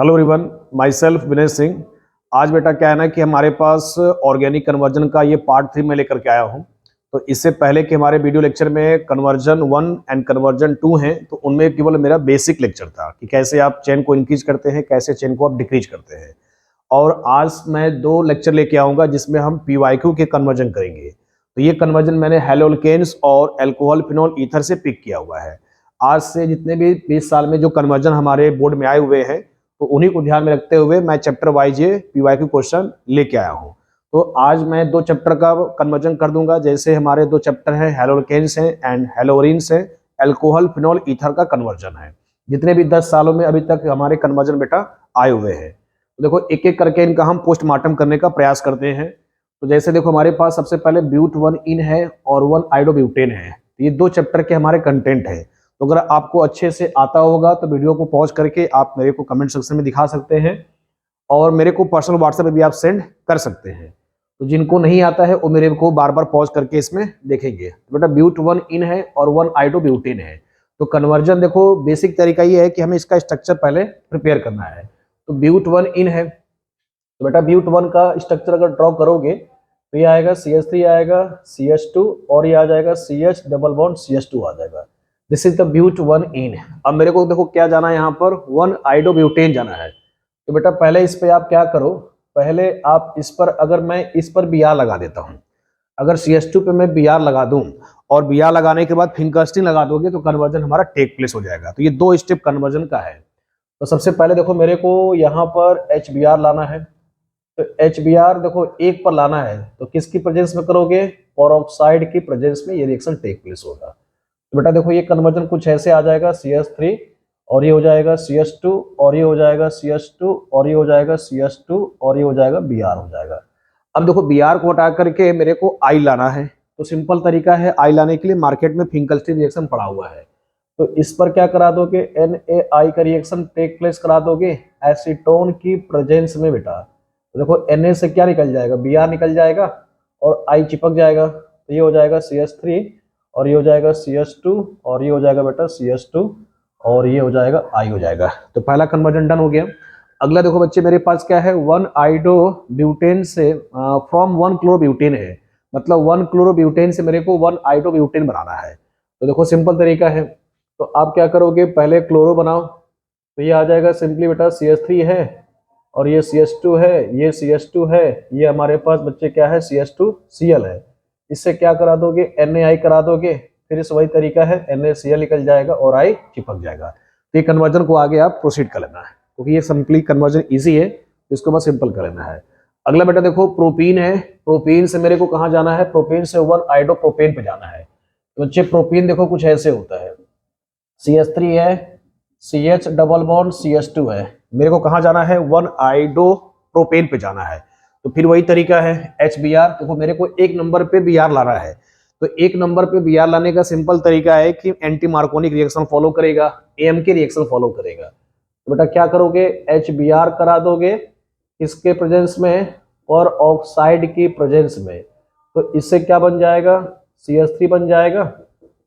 Hello everyone, my self Vinay Singh. आज बेटा क्या है ना कि हमारे पास ऑर्गेनिक कन्वर्जन का ये पार्ट 3 में लेकर के आया हूँ। तो इससे पहले कि हमारे वीडियो लेक्चर में कन्वर्जन 1 एंड कन्वर्जन 2 हैं, तो उनमें केवल मेरा बेसिक लेक्चर था कि कैसे आप चेन को इंक्रीज करते हैं, कैसे चेन को आप डिक्रीज करते हैं। और आज मैं 2 लेक्चर लेके आऊँगा जिसमें हम PYQ के कन्वर्जन करेंगे। तो ये कन्वर्जन मैंने हैलोअल्केन्स और अल्कोहल फिनॉल ईथर से पिक किया हुआ है। आज से जितने भी 20 साल में जो कन्वर्जन हमारे बोर्ड में आए हुए हैं, तो उन्हीं को ध्यान में रखते हुए मैं चैप्टर वाइज ये PYQ क्वेश्चन लेके आया हूँ। तो आज मैं 2 चैप्टर का कन्वर्जन कर दूंगा। जैसे हमारे 2 चैप्टर हैं, हैलोअल्केन्स हैं एंड हैलोरिन्स हैं, अल्कोहल फिनॉल ईथर का कन्वर्जन है। जितने भी 10 सालों में अभी तक हमारे कन्वर्जन बेटा आए हुए हैं, तो देखो एक एक करके इनका हम पोस्टमार्टम करने का प्रयास करते हैं। तो जैसे देखो हमारे पास सबसे पहले ब्यूट 1 इन है और 1 आइडोब्यूटेन है। तो ये 2 चैप्टर के हमारे कंटेंट है। तो अगर आपको अच्छे से आता होगा तो वीडियो को पॉज करके आप मेरे को कमेंट सेक्शन में दिखा सकते हैं और मेरे को पर्सनल व्हाट्सएप पे भी आप सेंड कर सकते हैं। तो जिनको नहीं आता है वो मेरे को बार बार पॉज करके इसमें देखेंगे। तो बेटा ब्यूट 1 इन है और 1 आइडोब्यूटेन है। तो कन्वर्जन देखो बेसिक तरीका ये है कि हमें इसका स्ट्रक्चर पहले प्रिपेयर करना है। तो ब्यूट 1 इन है, तो बेटा ब्यूट 1 का स्ट्रक्चर अगर ड्रॉ करोगे तो ये आएगा CH3 आएगा, CH2 और ये आ जाएगा CH डबल बॉन्ड CH2 आ जाएगा। दिस इज द ब्यूट 1 इन। अब मेरे को देखो क्या जाना है, यहाँ पर 1 आइडोब्यूटेन जाना है। तो बेटा पहले इस पे आप क्या करो, पहले आप इस पर, अगर मैं इस पर Br लगा देता हूँ, अगर CH2 पे मैं Br लगा दूं और Br लगाने के बाद फिंकरस्टिंग लगा दोगे तो कन्वर्जन हमारा टेक प्लेस हो जाएगा। तो ये 2 स्टेप कन्वर्जन का है। तो सबसे पहले देखो मेरे को यहाँ पर HBr लाना है। तो HBr देखो 1 पर लाना है, तो किसकी प्रेजेंस में करोगे, पेरोक्साइड की प्रेजेंस में ये रिएक्शन टेक प्लेस होगा। तो बेटा देखो ये कन्वर्जन कुछ ऐसे आ जाएगा, CH3 और ये हो जाएगा CH2 और ये हो जाएगा CH2 और ये हो जाएगा CH2 और ये हो जाएगा Br हो जाएगा। अब देखो Br को हटा करके मेरे को I लाना है। तो सिंपल तरीका है, I लाने के लिए मार्केट में फिंकरस्टिंग रिएक्शन पड़ा हुआ है। तो इस पर क्या करा दोगे, NaI का रिएक्शन टेक प्लेस करा दोगे एसीटोन की प्रेजेंस में बेटा। तो देखो Na से क्या निकल जाएगा, Br निकल जाएगा और I चिपक जाएगा। तो ये हो जाएगा CH3 और ये हो जाएगा CH2 और ये हो जाएगा बेटा CH2 और ये हो जाएगा I हो जाएगा। तो पहला कन्वर्जन डन हो गया। अगला देखो बच्चे मेरे पास क्या है, 1 आइडोब्यूटेन से फ्रॉम 1 क्लोरोब्यूटेन है, मतलब 1 क्लोरोब्यूटेन से मेरे को 1 आइडोब्यूटेन बनाना है। तो देखो सिंपल तरीका है, तो आप क्या करोगे, पहले क्लोरो बनाओ। तो ये आ जाएगा सिंपली बेटा CH3 है और ये CH2 है, ये CH2 है, ये हमारे पास बच्चे क्या है CH2Cl है। इससे क्या करा दोगे, NaI करा दोगे, फिर इस वही तरीका है NaCl निकल जाएगा और I चिपक जाएगा। तो ये कन्वर्जन को आगे आप प्रोसीड कर लेना है, क्योंकि ये सिंपली कन्वर्जन इजी है, तो इसको बस सिंपल कर लेना है। अगला बेटा देखो प्रोपीन है। प्रोपीन से मेरे को कहाँ जाना है, प्रोपीन से 1 आइडोप्रोपेन पे जाना है। तो बच्चे प्रोपीन देखो कुछ ऐसे होता है, CH3 है, CH डबल बॉन्ड CH2 है, मेरे को कहाँ जाना है, 1 आइडोप्रोपेन पे जाना है। तो फिर वही तरीका है HBr, देखो मेरे को 1 नंबर पे Br लाना है। तो 1 नंबर पे Br लाने का सिंपल तरीका है कि एंटी मार्कोनिक रिएक्शन फॉलो करेगा, AMK रिएक्शन फॉलो करेगा। तो बेटा क्या करोगे, HBr करा दोगे इसके प्रेजेंस में और ऑक्साइड की प्रेजेंस में। तो इससे क्या बन जाएगा, CH3 बन जाएगा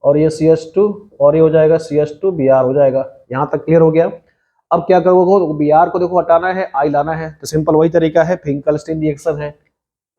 और ये CH2 और ये हो जाएगा CH2 Br हो जाएगा। यहाँ तक क्लियर हो गया। अब क्या करोगे, तो Br को देखो हटाना है, I लाना है। तो सिंपल वही तरीका है, फिंकरस्टीन रिएक्शन है।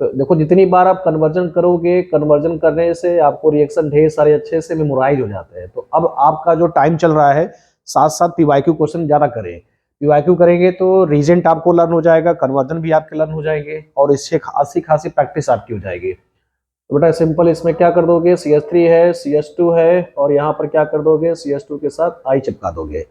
तो देखो जितनी बार आप कन्वर्जन करोगे, कन्वर्जन करने से आपको रिएक्शन ढेर सारे अच्छे से मेमोराइज हो जाते हैं। तो अब आपका जो टाइम चल रहा है, साथ साथ PYQ क्वेश्चन ज्यादा करें। PYQ करेंगे तो रीजेंट आपको लर्न हो जाएगा, कन्वर्जन भी आपके लर्न हो जाएंगे और इससे अच्छी खासी प्रैक्टिस आपकी हो जाएगी। तो बेटा सिंपल इसमें क्या कर दोगे, CH3 है, CH2 है और यहाँ पर क्या कर दोगे, CH2 के साथ I चिपका दोगे।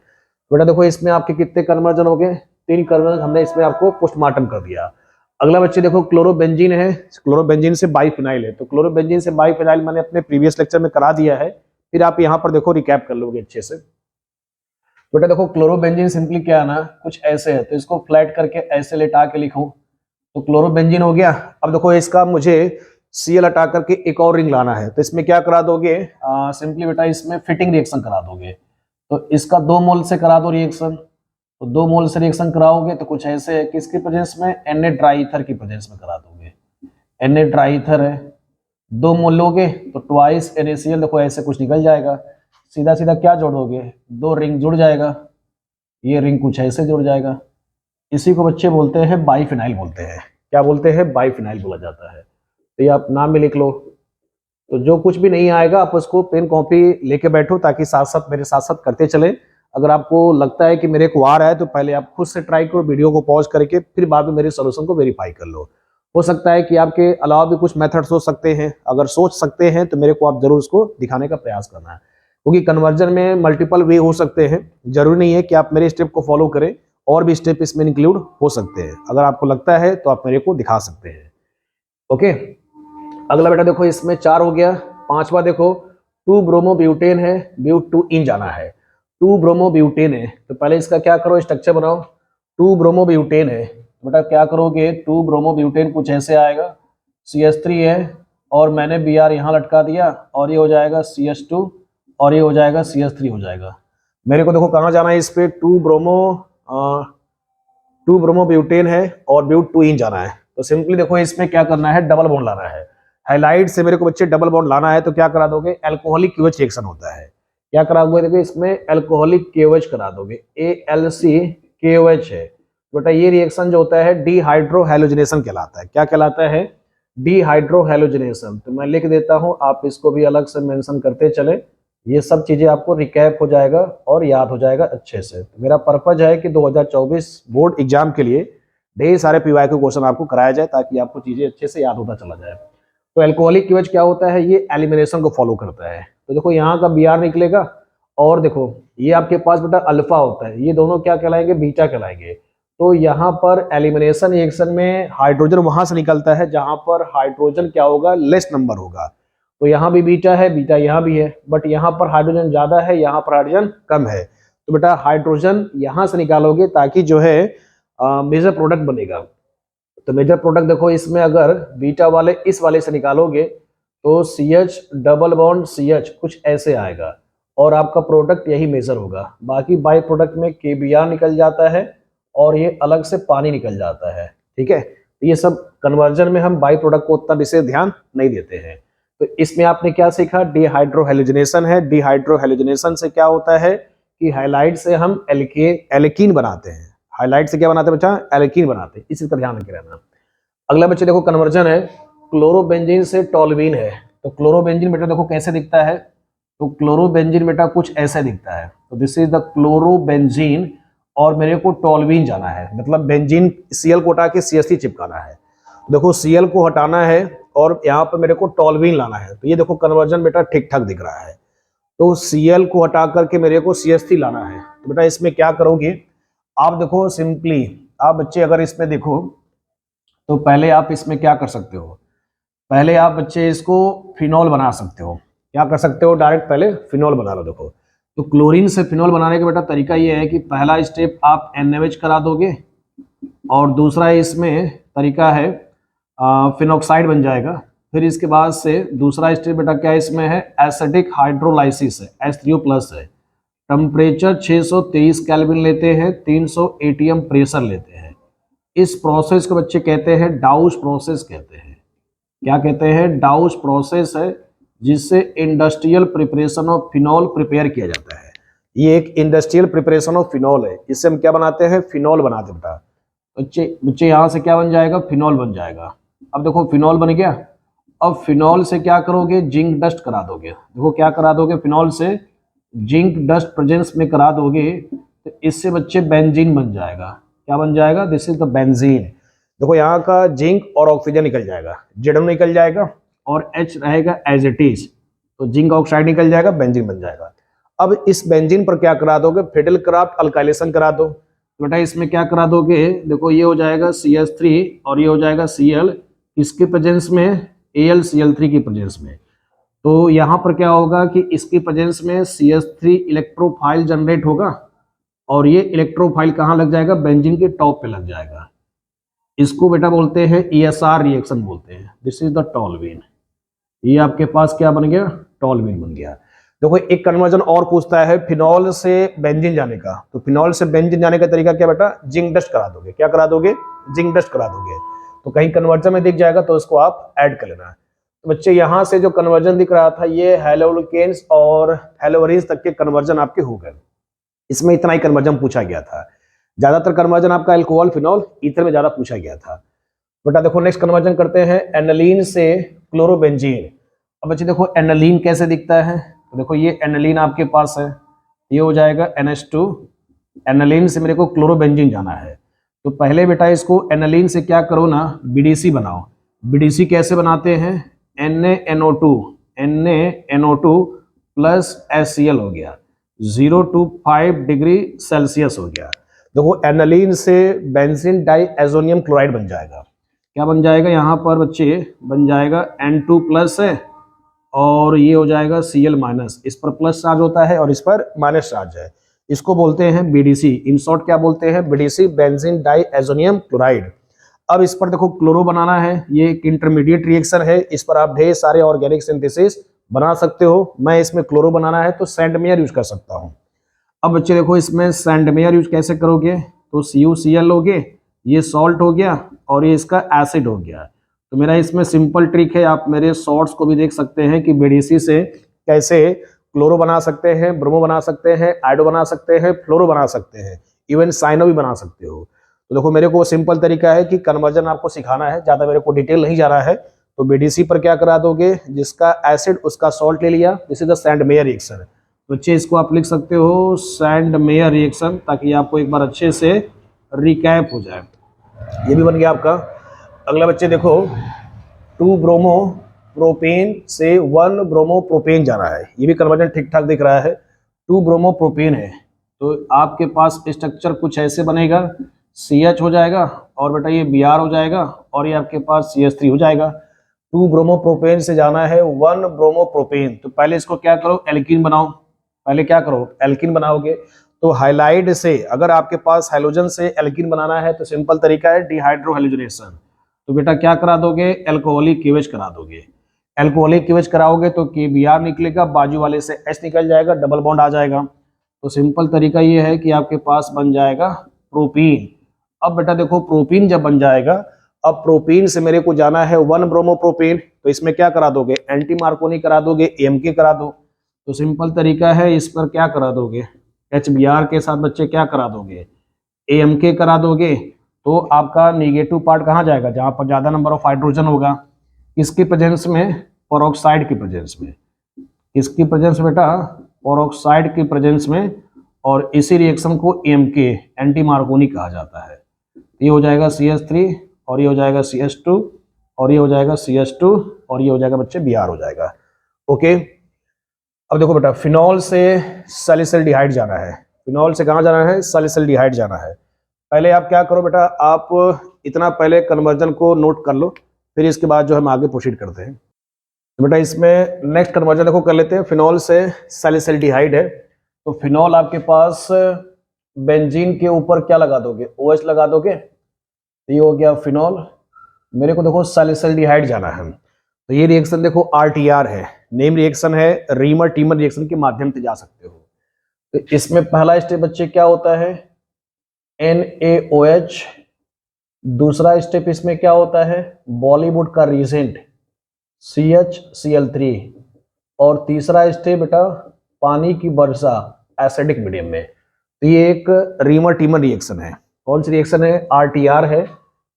बेटा देखो इसमें आपके कितने कन्वर्जन हो गए, 3 कन्वर्जन हमने इसमें आपको पोस्टमार्टम कर दिया। अगला बच्चे देखो क्लोरोबेंजीन है, क्लोरोबेंजीन से बाइफिनाइल है। तो क्लोरोबेंजीन से बाइफिनाइल मैंने अपने प्रीवियस लेक्चर में करा दिया है, फिर आप यहाँ पर देखो रिकैप कर लोगे अच्छे से। बेटा देखो क्लोरोबेंजीन सिंपली क्या है ना, कुछ ऐसे है, तो इसको फ्लैट करके ऐसे लेटा के लिखूं तो क्लोरोबेंजीन हो गया। अब देखो इसका मुझे Cl हटा करके एक और रिंग लाना है। तो इसमें क्या करा दोगे, सिंपली बेटा इसमें फिटिंग रिएक्शन करा दोगे। तो इसका 2 मोल से करा दो रिएक्शन। तो 2 मोल से रिएक्शन कराओगे तो कुछ ऐसे है, किसकी प्रेजेंस में, Na ड्राई ईथर की प्रेजेंस में करा दोगे। Na ड्राई ईथर है, 2 मोल लोगे तो ट्वाइस NaCl, देखो ऐसे कुछ निकल जाएगा। सीधा सीधा क्या जोड़ोगे, 2 रिंग जुड़ जाएगा, ये रिंग कुछ ऐसे जुड़ जाएगा। इसी को बच्चे बोलते हैं बाइफिनाइल बोलते हैं। क्या बोलते हैं? बाइफिनाइल बोला जाता है। तो ये आप नाम में लिख लो। तो जो कुछ भी नहीं आएगा आप उसको पेन कॉपी लेके बैठो, ताकि साथ साथ मेरे साथ साथ करते चले। अगर आपको लगता है कि मेरे को आ रहा है तो पहले आप खुद से ट्राई करो, वीडियो को पॉज करके, फिर बाद में मेरे सोल्यूशन को वेरीफाई कर लो। हो सकता है कि आपके अलावा भी कुछ मेथड सोच सकते हैं। अगर सोच सकते हैं तो मेरे को आप जरूर उसको दिखाने का प्रयास करना है, क्योंकि कन्वर्जन में मल्टीपल वे हो सकते हैं। जरूरी नहीं है कि आप मेरे स्टेप को फॉलो करें, और भी स्टेप इसमें इंक्लूड हो सकते हैं। अगर आपको लगता है तो आप मेरे को दिखा सकते हैं। ओके, अगला बेटा देखो, इसमें 4 हो गया। 5वां देखो, 2 ब्रोमोब्यूटेन है, ब्यूट 2 इन जाना है। 2 ब्रोमोब्यूटेन है तो पहले इसका क्या करो, स्ट्रक्चर बनाओ। 2 ब्रोमोब्यूटेन है बेटा, क्या करोगे, 2 ब्रोमोब्यूटेन कुछ ऐसे आएगा, CH3 है, और मैंने Br यहाँ लटका दिया, और ये हो जाएगा CH2, और ये हो जाएगा CH3 हो जाएगा। मेरे को देखो कहाँ जाना है, इस पे 2 ब्रोमोब्यूटेन है और ब्यूट 2 इन जाना है। तो सिंपली देखो इसमें क्या करना है, डबल बॉन्ड लाना है। हाइलाइट से मेरे को बच्चे डबल बॉन्ड लाना है, तो क्या करा दोगे, अल्कोहलिक क्यूएच रिएक्शन होता है। क्या करा दोगे, देखो इसमें अल्कोहलिक KOH करा दोगे, AlCKOH है बेटा। ये रिएक्शन जो होता है डिहाइड्रोहैलोजिनेशन कहलाता है। क्या कहलाता है? डिहाइड्रोहैलोजिनेशन। तो मैं लिख देता हूं, आप इसको भी अलग से मेंशन करते चले। ये सब चीजें आपको रिकैप हो जाएगा और याद हो जाएगा अच्छे से। तो मेरा पर्पज है कि 2024 बोर्ड एग्जाम के लिए ढेर सारे PYQ क्वेश्चन आपको कराया जाए, ताकि आपको चीजें अच्छे से याद होता चला जाए। तो अल्कोहलिक क्यूएच क्या होता है, ये एलिमिनेशन को फॉलो करता है। तो देखो यहाँ का Br निकलेगा, और देखो ये आपके पास बेटा अल्फा होता है, ये दोनों क्या कहलाएंगे, बीटा कहलाएंगे। तो यहाँ पर एलिमिनेशन रिएक्शन में हाइड्रोजन वहां से निकलता है जहां पर हाइड्रोजन क्या होगा, लेस नंबर होगा। तो यहाँ भी बीटा है, बीटा यहाँ भी है, बट यहाँ पर हाइड्रोजन ज्यादा है, यहाँ पर हाइड्रोजन कम है। तो बेटा हाइड्रोजन यहाँ से निकालोगे, ताकि जो है मेजर प्रोडक्ट बनेगा। तो मेजर प्रोडक्ट देखो इसमें अगर बीटा वाले इस वाले से निकालोगे तो CH डबल बॉन्ड CH कुछ ऐसे आएगा, और आपका प्रोडक्ट यही मेजर होगा। बाकी बाई प्रोडक्ट में KBr निकल जाता है, और ये अलग से पानी निकल जाता है। ठीक है, तो ये सब कन्वर्जन में हम बाई प्रोडक्ट को उतना विशेष ध्यान नहीं देते हैं। तो इसमें आपने क्या सीखा, डिहाइड्रोहैलोजिनेशन है। डिहाइड्रोहैलोजिनेशन से क्या होता है कि हाइलाइट से हम एल्कीन बनाते हैं। हाइलाइट से क्या बनाते हैं बच्चा, एल्कीन बनाते हैं। इस चीज का ध्यान रखे रहना। अगला बच्चे देखो कन्वर्जन है, क्लोरोबेंजीन से टोल्यूइन है। तो क्लोरोबेंजीन बेटा देखो कैसे दिखता है, तो क्लोरोबेंजीन बेटा कुछ ऐसे दिखता है। तो दिस इज द क्लोरोबेंजीन, और मेरे को टोल्यूइन जाना है, मतलब बेंजीन Cl को हटा के CH3 चिपकाना है। देखो Cl को हटाना है और यहाँ पर मेरे को टोल्यूइन लाना है। तो ये देखो कन्वर्जन बेटा ठीक ठाक दिख रहा है। तो Cl को हटा करके मेरे को CH3 लाना है। तो बेटा इसमें क्या करोगे आप, देखो सिंपली आप बच्चे अगर इसमें देखो, तो पहले आप इसमें क्या कर सकते हो, पहले आप बच्चे इसको फिनॉल बना सकते हो। क्या कर सकते हो, डायरेक्ट पहले फिनॉल बना लो। देखो तो क्लोरीन से फिनॉल बनाने का बेटा तरीका ये है कि पहला स्टेप आप NaOH करा दोगे, और दूसरा इसमें तरीका है फिनॉक्साइड बन जाएगा। फिर इसके बाद से दूसरा स्टेप बेटा क्या इसमें है, एसिडिक हाइड्रोलाइसिस है, H3O+ है। टेम्परेचर 623 केल्विन लेते हैं, 300 ATM प्रेशर लेते हैं। इस प्रोसेस को बच्चे कहते हैं डाउश प्रोसेस कहते हैं। क्या कहते हैं, डाउश प्रोसेस है, जिससे industrial preparation of phenol prepare किया जाता है। ये एक इंडस्ट्रियल प्रिपरेशन ऑफ फिनॉल है। इससे हम क्या बनाते हैं, फिनॉल बनाते हैं बेटा। बच्चे यहाँ से क्या बन जाएगा, फिनॉल बन जाएगा। अब देखो फिनॉल बन गया। अब फिनॉल से क्या करोगे, जिंक डस्ट करा दोगे। देखो क्या करा दोगे, फिनॉल से जिंक डस्ट प्रेजेंस में करा दोगे, तो इससे बच्चे बेंजीन बन जाएगा। क्या बन जाएगा, दिस इज द बेंजीन। देखो यहाँ का जिंक और ऑक्सीजन निकल जाएगा, Zn निकल जाएगा, और H रहेगा एज इट इज। तो जिंक ऑक्साइड निकल जाएगा, बेंजीन बन जाएगा। अब इस बेंजीन पर क्या करा दोगे, फिडेलक्राफ्ट अल्काइलेशन करा दो। तो बेटा इसमें क्या करा दोगे, देखो ये हो जाएगा CH3 और ये हो जाएगा Cl, इसके प्रेजेंस में AlCl3 की प्रेजेंस में। तो यहाँ पर क्या होगा कि इसकी प्रेजेंस में CH3 इलेक्ट्रोफाइल जनरेट होगा, और ये इलेक्ट्रोफाइल कहाँ लग जाएगा, बेंजीन के टॉप पे लग जाएगा। इसको बेटा बोलते हैं ESR रिएक्शन बोलते हैं। This is the toluene. ये आपके पास क्या बन गया, टोल्यूइन बन गया। देखो एक कन्वर्जन और पूछता है फिनॉल से बेंजीन जाने का। तो फिनॉल से बेंजीन जाने का तरीका क्या बेटा, जिंक डस्ट करा दोगे। क्या करा दोगे, जिंक डस्ट करा दोगे। तो कहीं कन्वर्जन में दिख जाएगा तो उसको आप ऐड कर लेना। तो बच्चे यहाँ से जो कन्वर्जन दिख रहा था, ये हैलोल्केन्स और हैलोवरीन्स तक के कन्वर्जन आपके हो गए। इसमें इतना ही कन्वर्जन पूछा गया था। ज्यादातर कन्वर्जन आपका अल्कोहल, फिनॉल, ईथर में ज्यादा पूछा गया था। बेटा देखो नेक्स्ट कन्वर्जन करते हैं एनालीन से क्लोरोबेंजीन। अब बच्चे देखो एनालीन कैसे दिखता है, तो देखो ये एनालीन आपके पास है, ये हो जाएगा NH2। एनालीन से मेरे को क्लोरोबेंजीन जाना है, तो पहले बेटा इसको एनालीन से क्या करो ना, BDC बनाओ। BDC कैसे बनाते हैं, NaNO2 प्लस HCl हो गया, 0 to 5 डिग्री सेल्सियस हो गया। देखो एनालीन से बेंजीन डाइएजोनियम क्लोराइड बन जाएगा। क्या बन जाएगा यहाँ पर बच्चे, बन जाएगा N2 प्लस है और ये हो जाएगा Cl माइनस, इस पर प्लस चार्ज होता है और इस पर माइनस चार्ज है। इसको बोलते हैं BDC, इन शॉर्ट क्या बोलते हैं, BDC, बेंजीन डाइएजोनियम क्लोराइड। अब इस पर देखो क्लोरो बनाना है, ये एक इंटरमीडिएट रिएक्शन है, इस पर आप ढेर सारे ऑर्गेनिक सिंथेसिस बना सकते हो। मैं इसमें क्लोरो बनाना है तो सैंडमेयर यूज कर सकता हूँ। अब बच्चे देखो इसमें सैंडमेयर यूज कैसे करोगे, तो CuCl लोगे, ये सॉल्ट हो गया और ये इसका एसिड हो गया। तो मेरा इसमें सिंपल ट्रिक है, आप मेरे शॉर्ट्स को भी देख सकते हैं कि BDC से कैसे क्लोरो बना सकते हैं, ब्रोमो बना सकते हैं, आयोडो बना सकते हैं, फ्लोरो बना सकते हैं, इवन साइनो भी बना सकते हो। तो देखो मेरे को सिंपल तरीका है कि कन्वर्जन आपको सिखाना है, ज़्यादा मेरे को डिटेल नहीं जा रहा है। तो BDC पर क्या करा दोगे, जिसका एसिड उसका सॉल्ट ले लिया, this is the Sandmeyer reaction. बच्चे इसको आप लिख सकते हो सैंडमेयर रिएक्शन, ताकि आपको एक बार अच्छे से रिकैप हो जाए। ये भी बन गया आपका। अगला बच्चे देखो 2 ब्रोमो प्रोपेन से 1 ब्रोमो प्रोपेन जाना है, ये भी कन्वर्जन ठीक ठाक दिख रहा है। 2 ब्रोमो प्रोपेन है तो आपके पास स्ट्रक्चर कुछ ऐसे बनेगा, CH हो जाएगा और बेटा ये Br हो जाएगा और ये आपके पास CH3 हो जाएगा। 2 ब्रोमो प्रोपेन से जाना है 1 ब्रोमो प्रोपेन, तो पहले इसको क्या करो, एल्कीन बनाओ। पहले क्या करो, एल्कीन बनाओगे। तो हाइलाइड से अगर आपके पास हाइड्रोजन से एल्कीन बनाना है तो सिंपल तरीका है डिहाइड्रोहाइड्रोजनेशन। तो बेटा क्या करा दोगे, एल्कोहलिक क्लीवेज करा दोगे। एल्कोहलिक क्लीवेज कराओगे तो KBr निकलेगा, बाजू वाले से H निकल जाएगा, डबल बॉन्ड आ जाएगा। तो सिंपल तरीका ये है कि आपके पास बन जाएगा प्रोपीन। अब बेटा देखो प्रोपीन जब बन जाएगा, अब प्रोपीन से मेरे को जाना है 1 ब्रोमो प्रोपीन, तो इसमें क्या करा दोगे, एंटी मार्कोनी करा दोगे, AMK करा दो। तो सिंपल तरीका है, इस पर क्या करा दोगे, HBr के साथ बच्चे क्या करा दोगे, AMK करा दोगे। तो आपका नेगेटिव पार्ट कहाँ जाएगा, जहां पर ज्यादा नंबर ऑफ हाइड्रोजन होगा, किसकी प्रेजेंस में, पेरोक्साइड की प्रेजेंस में। किसकी प्रेजेंस बेटा, पेरोक्साइड की प्रेजेंस में। और इसी रिएक्शन को AMK, एंटी मार्कोनी कहा जाता है। ये हो जाएगा CH3 और ये हो जाएगा CH2 और ये हो जाएगा CH2 और ये हो जाएगा बच्चे Br हो जाएगा। ओके, अब देखो बेटा फिनॉल से सैलिसिल्डिहाइड जाना है। फिनॉल से कहाँ जाना है, सैलिसिल्डिहाइड जाना है। पहले आप क्या करो बेटा, आप इतना पहले कन्वर्जन को नोट कर लो, फिर इसके बाद जो हम आगे प्रोसीड करते हैं। तो बेटा इसमें नेक्स्ट कन्वर्जन देखो कर लेते हैं। फिनॉल से सैलिसिल्डिहाइड है, तो फिनॉल आपके पास बेंजीन के ऊपर क्या लगा दोगे, OH लगा दोगे। तो ये हो गया फिनॉल। मेरे को देखो सैलिसिल्डिहाइड जाना है, तो ये रिएक्शन देखो RTR है, नेम रिएक्शन है, रीमर टीमर रिएक्शन के माध्यम से जा सकते हो। तो इसमें पहला स्टेप बच्चे क्या होता है, NaOH। दूसरा स्टेप इसमें क्या होता है, बॉलीवुड का रीसेंट CHCl3। और तीसरा स्टेप बेटा पानी की वर्षा एसिडिक मीडियम में। तो ये एक रीमर टीमर रिएक्शन है। कौन सी रिएक्शन है, RTR है।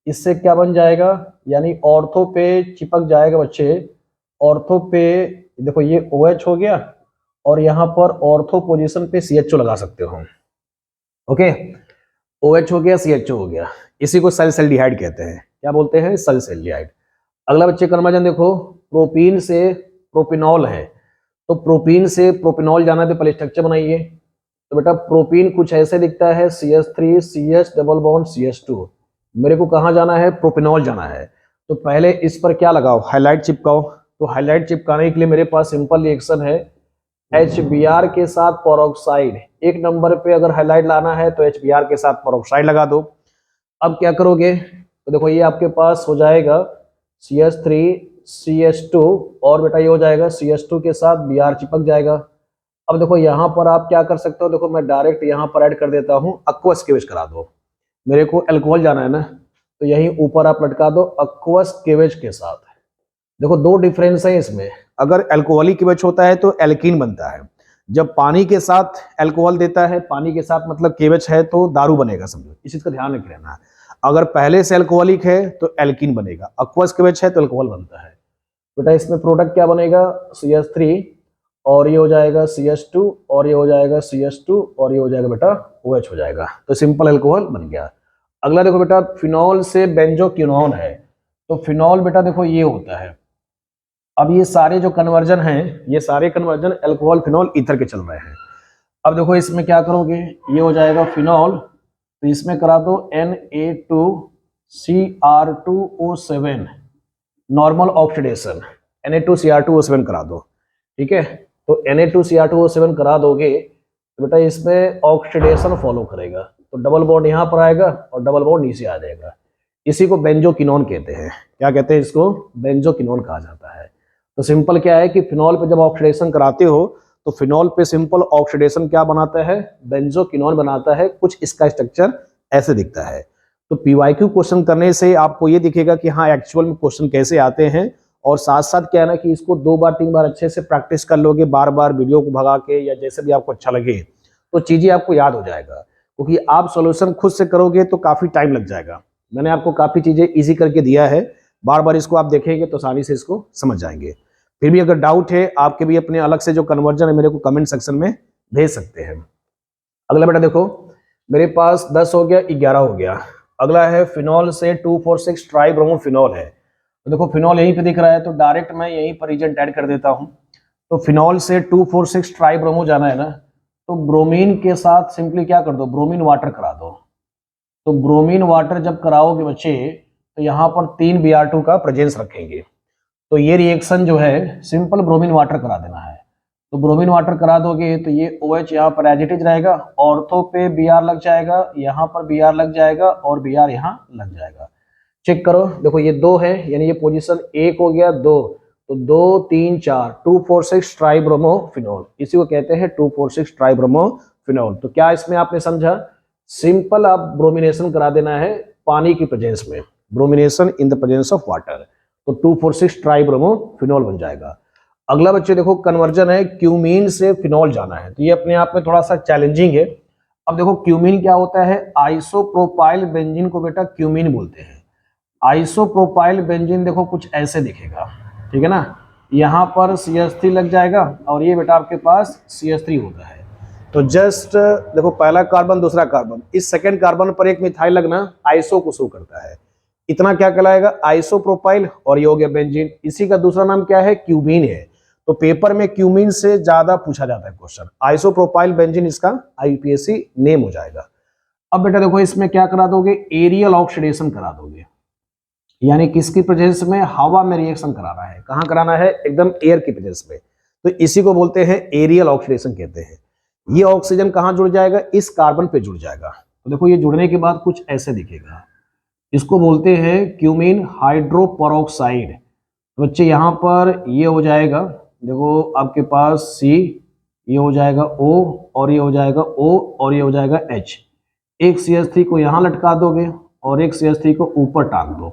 इससे क्या बन जाएगा, यानी ऑर्थो पे चिपक जाएगा बच्चे। ऑर्थो पे देखो ये OH हो गया और यहाँ पर ऑर्थो पोजीशन पे CHO लगा सकते हो। ओके, OH हो गया, CHO हो गया, इसी को सैलिसिल्डिहाइड कहते हैं। क्या बोलते हैं, सैलिसिल्डिहाइड। अगला बच्चे कन्वर्जन देखो, प्रोपीन से प्रोपिनॉल है। तो प्रोपीन से प्रोपिनॉल जाना है तो पहले स्ट्रक्चर बनाइए। तो बेटा प्रोपीन कुछ ऐसे दिखता है, CH3 CH double bond CH2। मेरे को कहाँ जाना है, प्रोपिनॉल जाना है। तो पहले इस पर क्या लगाओ, हाइलाइट चिपकाओ। तो हाइलाइट चिपकाने के लिए मेरे पास सिंपल रिएक्शन है, HBr के साथ पेरोक्साइड। एक नंबर पे अगर हाइलाइट लाना है तो HBr के साथ पेरोक्साइड लगा दो। अब क्या करोगे, तो देखो ये आपके पास हो जाएगा CH3 CH2 और बेटा ये हो जाएगा CH2 के साथ Br चिपक जाएगा। अब देखो यहाँ पर आप क्या कर सकते हो, देखो मैं डायरेक्ट यहाँ पर ऐड कर देता हूँ, अक्वस केवेज करा दो। मेरे को अल्कोहल जाना है ना, तो यहीं ऊपर आप लटका दो अक्वस केवेज के साथ। देखो दो डिफरेंस है इसमें, अगर अल्कोहलिक केवेज होता है तो एल्कीन बनता है, जब पानी के साथ अल्कोहल देता है, पानी के साथ मतलब केवच है, तो दारू बनेगा, समझो, इस चीज का ध्यान रख लेना है। अगर पहले से अल्कोहलिक है तो एल्कीन बनेगा, अक्वस केवच है तो अल्कोहल बनता है। बेटा इसमें प्रोडक्ट क्या बनेगा, CH3, और ये हो जाएगा CH2, और ये हो जाएगा CH2, और ये हो जाएगा बेटा OH हो जाएगा, तो सिंपल अल्कोहल बन गया। अगला देखो बेटा, फिनॉल से बेंजोक्विनोन है, तो फिनॉल बेटा देखो ये होता है। अब ये सारे जो कन्वर्जन हैं, ये सारे कन्वर्जन अल्कोहल फिनॉल ईथर के चल रहे हैं। अब देखो इसमें क्या करोगे, ये हो जाएगा फिनॉल, तो इसमें करा दो Na2Cr2O7 नॉर्मल ऑक्सीडेशन, Na2Cr2O7 करा दो, ठीक है। तो Na2Cr2O7 करा दोगे तो बेटा इसमें ऑक्सीडेशन फॉलो करेगा, तो डबल बॉन्ड यहाँ पर आएगा और डबल बॉन्ड नीचे आ जाएगा। इसी को बेंजोक्विनोन कहते हैं। क्या कहते हैं इसको, बेंजोक्विनोन कहा जाता है। तो सिंपल क्या है कि फिनॉल पे जब ऑक्सीडेशन कराते हो तो फिनॉल पे सिंपल ऑक्सीडेशन क्या बनाता है, बेंजोक्विनोन बनाता है। कुछ इसका स्ट्रक्चर ऐसे दिखता है। तो PYQ क्वेश्चन करने से आपको ये दिखेगा कि हाँ एक्चुअल में क्वेश्चन कैसे आते हैं, और साथ साथ क्या है ना कि इसको 2 बार 3 बार अच्छे से प्रैक्टिस कर लोगे, बार बार वीडियो को भगा के या जैसे भी आपको अच्छा लगे, तो चीजें आपको याद हो जाएगा। क्योंकि आप सॉल्यूशन खुद से करोगे तो काफी टाइम लग जाएगा। मैंने आपको काफी चीजें इजी करके दिया है, बार बार इसको आप देखेंगे तो आसानी से इसको समझ जाएंगे। फिर भी अगर डाउट है आपके भी अपने अलग से जो कन्वर्जन है मेरे को कमेंट सेक्शन में भेज सकते हैं। अगला बेटा देखो, मेरे पास 10 हो गया, 11 हो गया। अगला है फिनॉल से 2,4,6 ट्राइब्रोमोफिनॉल है। तो देखो फिनॉल यहीं पे दिख रहा है, तो डायरेक्ट मैं यहीं पर एजेंट ऐड कर देता हूं। तो फिनॉल से 2,4,6 ट्राइब्रोमो जाना है ना, तो ब्रोमीन के साथ सिंपली क्या कर दो, ब्रोमीन वाटर करा दो। तो ब्रोमीन वाटर जब कराओगे बच्चे, तो यहाँ पर 3 Br2 का प्रेजेंस रखेंगे। तो ये रिएक्शन जो है सिंपल ब्रोमीन वाटर करा देना है। तो ब्रोमीन वाटर करा दोगे तो ये OH यहाँ पर एज इट इज रहेगा, ऑर्थो पे Br लग जाएगा, यहाँ पर Br लग जाएगा और Br यहाँ लग जाएगा। चेक करो, देखो ये 2 है, यानी ये पोजीशन 1 हो गया, 2, तो 2 3 4 2,4,6 ट्राइब्रोमोफिनॉल, इसी को कहते हैं 2,4,6 ट्राइब्रोमोफिनॉल। तो क्या इसमें आपने समझा, सिंपल आप ब्रोमिनेशन करा देना है पानी की प्रेजेंस में, bromination in the presence of water, तो 2,4,6 ट्राइब्रोमोफिनॉल बन जाएगा। अगला बच्चे देखो कन्वर्जन है, क्यूमीन से फिनॉल जाना है, तो ये अपने आप में थोड़ा सा चैलेंजिंग है। अब देखो क्यूमीन क्या होता है, आइसोप्रोपाइल बेंजीन को बेटा क्यूमीन बोलते हैं। आइसोप्रोपाइल बेंजीन देखो कुछ ऐसे दिखेगा, ठीक है ना, यहाँ पर CH3 लग जाएगा और ये बेटा आपके पास CH3 होता है। तो जस्ट देखो पहला कार्बन दूसरा कार्बन, इस सेकंड कार्बन पर एक मिथाइल लगना आइसो को शो करता है, इतना क्या कहलाएगा, आइसोप्रोपाइल, और ये हो गया बेंजीन। इसी का दूसरा नाम क्या है, क्यूमीन है। तो पेपर में क्यूमीन से ज्यादा पूछा जाता है क्वेश्चन, आइसोप्रोपाइल बेंजीन इसका IUPAC नेम हो जाएगा। अब बेटा देखो इसमें क्या करा दोगे, एरियल ऑक्सीडेशन करा दोगे, यानी किसकी प्रेजेंस में, हवा में रिएक्शन कराना है। कहाँ कराना है, एकदम एयर की प्रेजेंस में, तो इसी को बोलते हैं एरियल ऑक्सीडेशन कहते हैं। ये ऑक्सीजन कहाँ जुड़ जाएगा, इस कार्बन पे जुड़ जाएगा। तो देखो ये जुड़ने के बाद कुछ ऐसे दिखेगा, इसको बोलते हैं क्यूमीन हाइड्रोपेरोक्साइड। बच्चे यहाँ पर ये हो जाएगा, देखो आपके पास C, ये हो जाएगा O, और ये हो जाएगा O, और ये हो जाएगा H। एक CH3 को यहाँ लटका दोगे और एक CH3 को ऊपर टांग दो,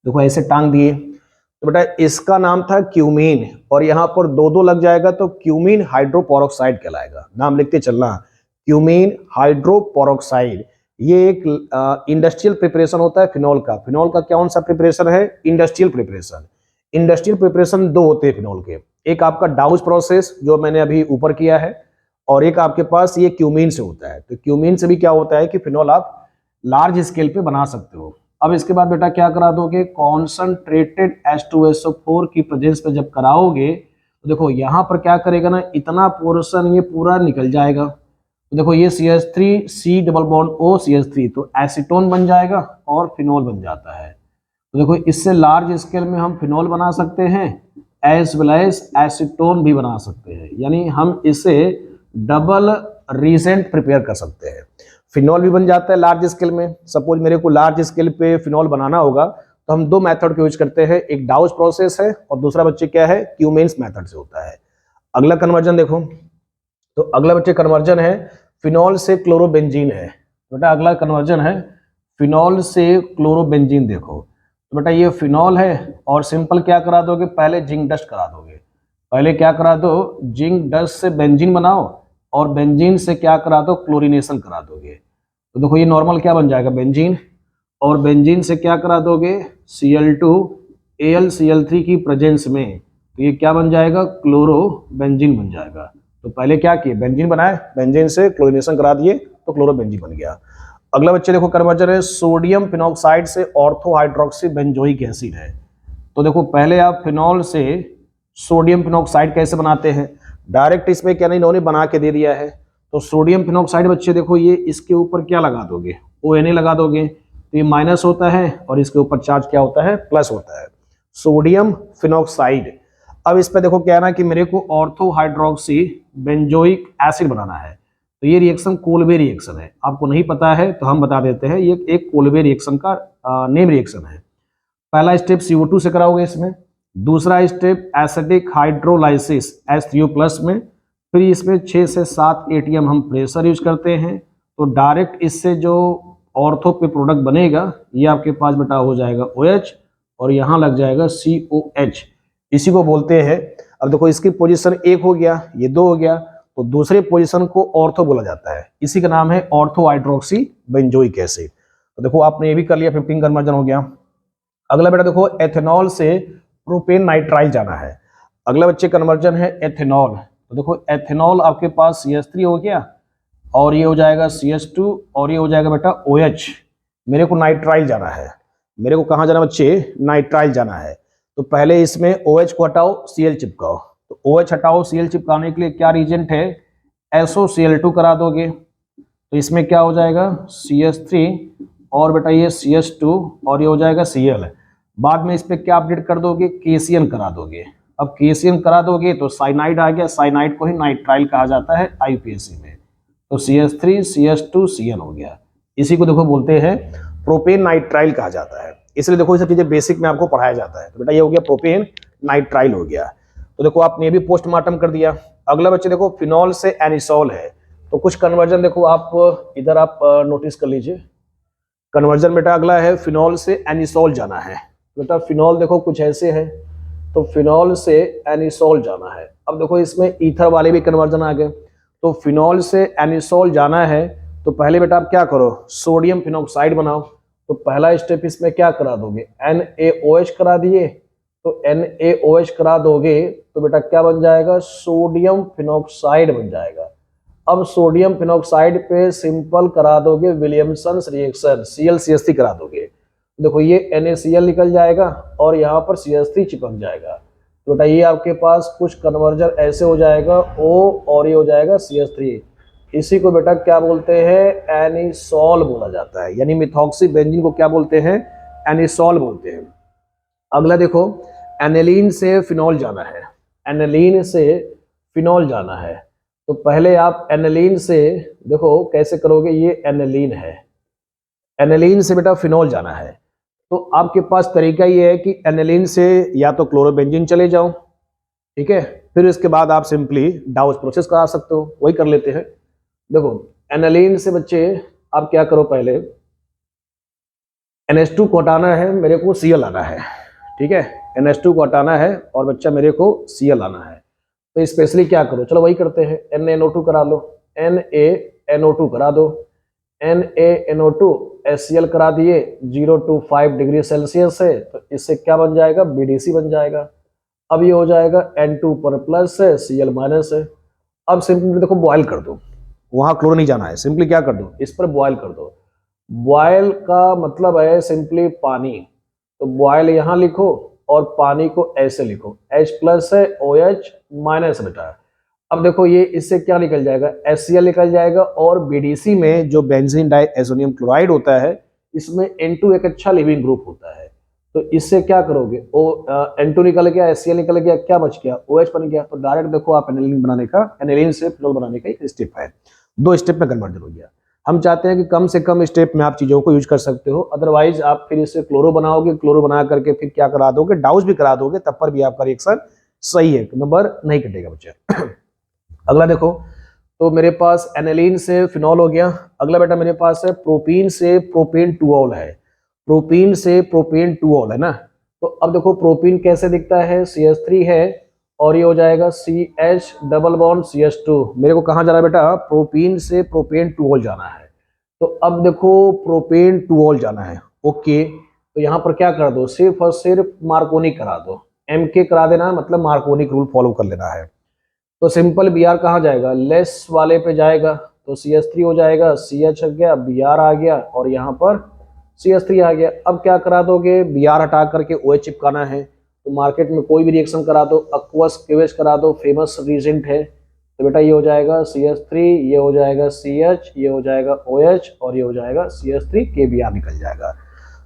देखो ऐसे टांग दिए, तो बेटा इसका नाम था क्यूमीन, और यहाँ पर 2 लग जाएगा तो क्यूमीन हाइड्रोपेरोक्साइड कहलाएगा। नाम लिखते चलना, क्यूमीन हाइड्रोपेरोक्साइड। ये एक इंडस्ट्रियल प्रिपरेशन होता है फिनॉल का। फिनॉल का कौन सा प्रिपरेशन है, इंडस्ट्रियल प्रिपरेशन। इंडस्ट्रियल प्रिपरेशन 2 होते हैं फिनॉल के, एक आपका डाउज प्रोसेस जो मैंने अभी ऊपर किया है, और एक आपके पास ये क्यूमीन से होता है। तो क्यूमीन से भी क्या होता है कि फिनॉल आप लार्ज स्केल पे बना सकते हो। अब इसके बाद बेटा क्या करा दोगे, कॉन्सनट्रेटेड H2SO4 की प्रेजेंस में जब कराओगे तो देखो यहाँ पर क्या करेगा ना, इतना पोर्शन ये पूरा निकल जाएगा। तो देखो ये CH3 C double bond O CH3, तो एसीटोन बन जाएगा और फिनॉल बन जाता है। तो देखो इससे लार्ज स्केल में हम फिनॉल बना सकते हैं, एज वेल एज एसीटोन भी बना सकते हैं, यानी हम इसे डबल रीजेंट प्रिपेयर कर सकते हैं। फिनॉल भी बन जाता है लार्ज स्केल में। सपोज मेरे को लार्ज स्केल पे फिनॉल बनाना होगा तो हम 2 मेथड को यूज करते हैं, एक डाउज प्रोसेस है और दूसरा बच्चे क्या है, क्यूमेन्स मेथड से होता है। अगला कन्वर्जन देखो, तो अगला बच्चे कन्वर्जन है फिनॉल से क्लोरोबेंजीन है। बेटा अगला कन्वर्जन है फिनॉल से क्लोरोबेंजीन। देखो तो बेटा ये फिनॉल है और सिंपल क्या करा दोगे, पहले जिंक डस्ट करा दोगे, पहले क्या करा दो, जिंक डस्ट से बेंजीन बनाओ और बेंजीन से क्या करा दो, क्लोरीनेशन करा दोगे। तो देखो ये नॉर्मल क्या बन जाएगा, बेंजीन, और बेंजीन से क्या करा दोगे, Cl2 AlCl3 की प्रेजेंस में, तो ये क्या बन जाएगा, क्लोरो बेंजीन बन जाएगा। तो पहले क्या किए, बेंजीन बनाए, बेंजीन से क्लोरीनेशन करा दिए तो क्लोरो बेंजीन बन गया। अगला बच्चे देखो कन्वर्जन है, सोडियम फिनॉक्साइड से ऑर्थो हाइड्रोक्सी बेंजोइक एसिड है। तो देखो पहले आप फिनॉल से सोडियम फिनॉक्साइड कैसे बनाते हैं, डायरेक्ट इसमें क्या नहीं, इन्होंने बना के दे दिया है। तो सोडियम फिनॉक्साइड बच्चे देखो ये इसके ऊपर क्या लगा दोगे, ONA लगा दोगे, तो ये माइनस होता है और इसके ऊपर चार्ज क्या होता है, प्लस होता है, सोडियम फिनॉक्साइड। अब इस पे देखो क्या है ना कि मेरे को ऑर्थो हाइड्रोक्सी बेंजोइक एसिड बनाना है। तो ये रिएक्शन कोल्बे रिएक्शन है, आपको नहीं पता है तो हम बता देते हैं, ये एक कोल्बे रिएक्शन का नेम रिएक्शन है। पहला स्टेप CO2 से कराओगे इसमें, दूसरा स्टेप एसिडिक हाइड्रोलाइसिस H3O+ में, फिर इसमें 6 से 7 ATM हम प्रेशर यूज करते हैं। तो डायरेक्ट इससे जो ऑर्थो पे प्रोडक्ट बनेगा ये आपके पास बेटा हो जाएगा OH और यहाँ लग जाएगा COH, इसी को बोलते हैं। अब देखो इसकी पोजीशन 1 हो गया, ये 2 हो गया, तो दूसरे पोजीशन को ऑर्थो बोला जाता है, इसी का नाम है ऑर्थो हाइड्रोक्सी बेंजोइक एसिड। तो देखो आपने ये भी कर लिया, 15 कन्वर्जन हो गया। अगला बेटा देखो एथेनॉल से प्रोपेन नाइट्राइल जाना है। अगला बच्चे कन्वर्जन है एथेनॉल। तो देखो एथेनॉल आपके पास CH3 हो गया और ये हो जाएगा CH2 और ये हो जाएगा बेटा OH। मेरे को नाइट्राइल जाना है, मेरे को कहाँ जाना बच्चे, नाइट्राइल जाना है। तो पहले इसमें OH को हटाओ, Cl चिपकाओ। तो OH हटाओ, Cl चिपकाने के लिए क्या रीजेंट है, SOCl2 करा दोगे। तो इसमें क्या हो जाएगा, CH3 और बेटा ये CH2 और ये हो जाएगा Cl। बाद में इस पर क्या अपडेट कर दोगे, KCN करा दोगे। अब KCN करा दोगे तो साइनाइड आ गया, साइनाइड को ही नाइट्राइल कहा जाता है IUPAC में। तो CH3 CH2 CN हो गया, इसी को देखो बोलते हैं प्रोपेन नाइट्राइल कहा जाता है। इसलिए देखो ये सब चीजें बेसिक में आपको पढ़ाया जाता है। तो बेटा ये हो गया प्रोपेन नाइट्राइल हो गया। तो देखो आपने ये भी पोस्टमार्टम कर दिया। अगला बच्चे देखो फिनॉल से एनिसोल है। तो कुछ कन्वर्जन देखो आप इधर आप नोटिस कर लीजिए। कन्वर्जन बेटा अगला है फिनॉल से एनिसोल जाना है। बेटा फिनॉल देखो कुछ ऐसे है, तो फिनॉल से एनिसोल जाना है। अब देखो इसमें ईथर वाले भी कन्वर्जन आ गए। तो फिनॉल से एनिसोल जाना है तो पहले बेटा आप क्या करो, सोडियम फिनॉक्साइड बनाओ। तो पहला स्टेप इसमें क्या करा दोगे, NaOH करा दिए। तो NaOH करा दोगे तो बेटा क्या बन जाएगा, सोडियम फिनॉक्साइड बन जाएगा। अब सोडियम फिनॉक्साइड पे सिंपल करा दोगे विलियमसन रिएक्शन, ClCH3 करा दोगे। देखो ये NaCl निकल जाएगा और यहाँ पर CH3 चिपक जाएगा। तो बेटा ये आपके पास कुछ कन्वर्जन ऐसे हो जाएगा O और ये हो जाएगा CH3। इसी को बेटा क्या बोलते हैं, एनिसोल बोला जाता है, यानी मिथॉक्सी बेंजीन को क्या बोलते हैं, एनिसोल बोलते हैं। अगला देखो एनिलीन से फिनॉल जाना है, एनिलीन से फिनॉल जाना है। तो पहले आप एनिलीन से देखो कैसे करोगे, ये एनिलीन है, एनिलीन से बेटा फिनॉल जाना है। तो आपके पास तरीका ये है कि एनिलीन से या तो क्लोरोबेंजीन चले जाओ, ठीक है, फिर इसके बाद आप सिंपली डाउस प्रोसेस करा सकते हो, वही कर लेते हैं। देखो एनिलीन से बच्चे आप क्या करो, पहले NH2 को हटाना है, मेरे को Cl आना है, ठीक है, NH2 को हटाना है और बच्चा मेरे को Cl आना है। तो स्पेशली क्या करो, चलो वही करते हैं, NaNO2 करा लो, NaNO2 करा दो, NaNO2 HCl करा दिए 0 to 5 डिग्री सेल्सियस से। तो इससे क्या बन जाएगा, BDC बन जाएगा। अब ये हो जाएगा N2 पर प्लस है, Cl माइनस है। अब सिंपली देखो बॉयल कर दो, वहां क्लोर नहीं जाना है, सिंपली क्या कर दो, इस पर बॉयल कर दो। बॉयल का मतलब है सिंपली पानी, तो बॉयल यहां लिखो और पानी को ऐसे लिखो, H+ है OH माइनस बेटा। अब देखो ये इससे क्या निकल जाएगा, HCl निकल जाएगा और BDC में जो बेंजीन डाइएज़ोनियम क्लोराइड होता है इसमें N2 एक अच्छा लिविंग ग्रुप होता है। तो इससे क्या करोगे, N2 निकल गया, HCl निकल गया, क्या बच गया, OH बन गया। तो डायरेक्ट देखो आप एनिलीन बनाने का, एनिलीन से फिनॉल बनाने का एक स्टेप है, 2 स्टेप में कन्वर्जन हो गया। हम चाहते हैं कि कम से कम स्टेप में आप चीजों को यूज कर सकते हो, अदरवाइज आप फिर इससे क्लोरो बनाओगे, क्लोरो बना करके फिर क्या करा दोगे, डाउस भी करा दोगे, तब पर भी आपका रिएक्शन सही है, नंबर नहीं कटेगा बच्चे। अगला देखो, तो मेरे पास एनिलीन से फिनॉल हो गया। अगला बेटा मेरे पास है प्रोपीन से प्रोपेन टूऑल है, प्रोपीन से प्रोपेन टूऑल है ना। तो अब देखो प्रोपीन कैसे दिखता है, CH3 है और ये हो जाएगा CH डबल बॉन्ड CH2। मेरे को कहाँ जाना है बेटा, प्रोपीन से प्रोपेन टूओल जाना है। तो अब देखो प्रोपेन टूओल जाना है, ओके। तो यहाँ पर क्या कर दो, सिर्फ और सिर्फ मार्कोनिक करा दो, MK करा देना है, मतलब मार्कोनिक रूल फॉलो कर लेना है। तो सिंपल Br कहाँ जाएगा, लेस वाले पे जाएगा, तो CH3 हो जाएगा, CH आ गया, Br आ गया और यहाँ पर CH3 आ गया। अब क्या करा दोगे, Br हटा करके OH चिपकाना है। तो मार्केट में कोई भी रिएक्शन करा दो, aqueous क्यूएच करा दो, फेमस रीजेंट है। तो बेटा ये हो जाएगा CH3, ये हो जाएगा CH, ये हो जाएगा OH और ये हो जाएगा CH3 KBr निकल जाएगा।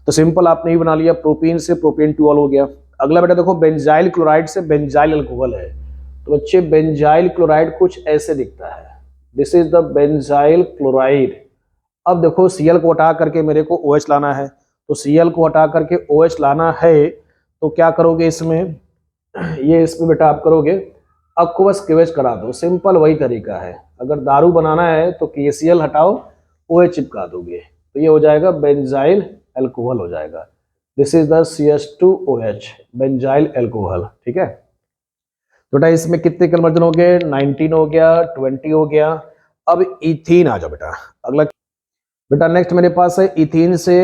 तो सिंपल आपने ही बना लिया, प्रोपीन से प्रोपेन टूओल हो गया। अगला बेटा देखो बेंजाइल क्लोराइड से बेंजाइल अल्कोहल है। तो बच्चे बेंजाइल क्लोराइड कुछ ऐसे दिखता है, this is the benzyl chloride. अब देखो Cl को हटा करके मेरे को OH लाना है, तो Cl को हटा करके OH लाना है, तो क्या करोगे इसमें, ये इसमें बेटा आप करोगे aqueous क्यूएच करा दो, सिंपल वही तरीका है। अगर दारू बनाना है तो KCl हटाओ, OH चिपका दोगे, तो ये हो जाएगा बेंजाइल अल्कोहल हो जाएगा। This is the CH2OH benzyl alcohol, ठीक है। तो बेटा इसमें कितने कन्वर्जन हो गए, 19 हो गया, 20 हो गया। अब इथीन आ जाओ बेटा, अगला बेटा नेक्स्ट मेरे पास है इथीन से